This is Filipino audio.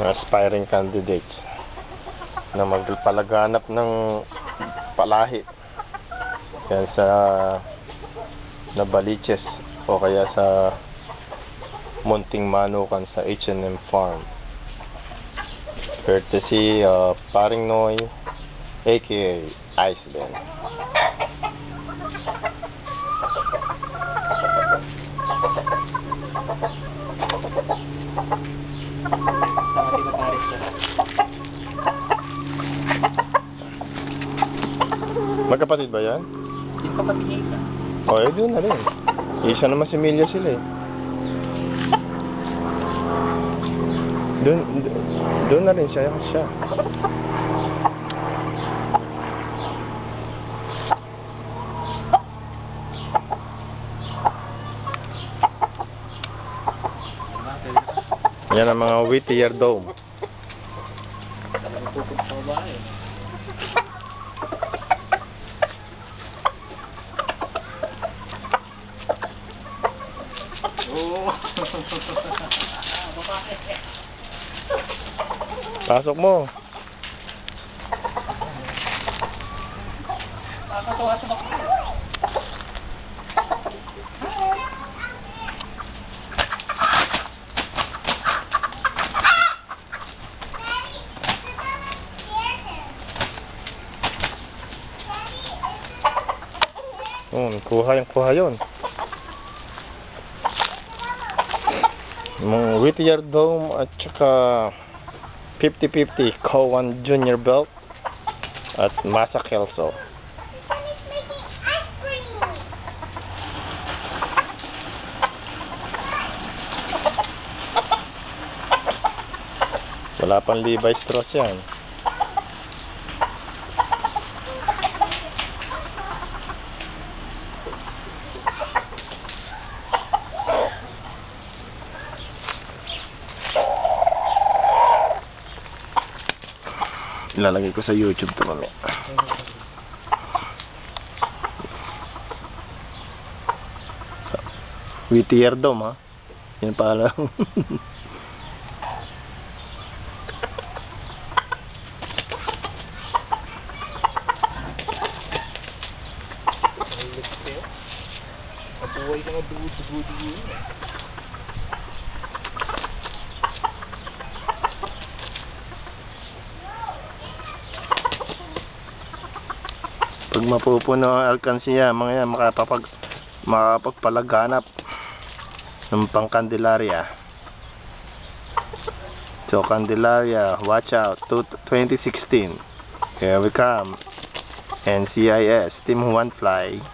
mga aspiring candidates na magpalaganap ng palahi kaya sa Nabaliches o kaya sa Munting Manukan sa H&M Farm, courtesy Paring Noy aka Iceland. Magkapatid ba yan? Hindi kapatid niya isa. O, doon na rin. Isa naman si Milya sila eh. Doon na rin siya. Yan ang mga Whittier Dome. Pasok mo. Nakakatawa sa bakit. Kuha yun. Mga Whittier Dome at saka 50-50 Cowan Junior Belt at Masa Kelso. Wala pang Levi Strauss yan. Ilalagay ko sa YouTube to mamaya. Whittier Dome ha. Yan pala. Kabuhay ka nga dugo-dugo. Pag mapupuno ang alkansiya, mga yan makapagpalaganap ng pang Candelaria. So Candelaria, watch out, 2016. Here we come. NCIS, Team One Fly.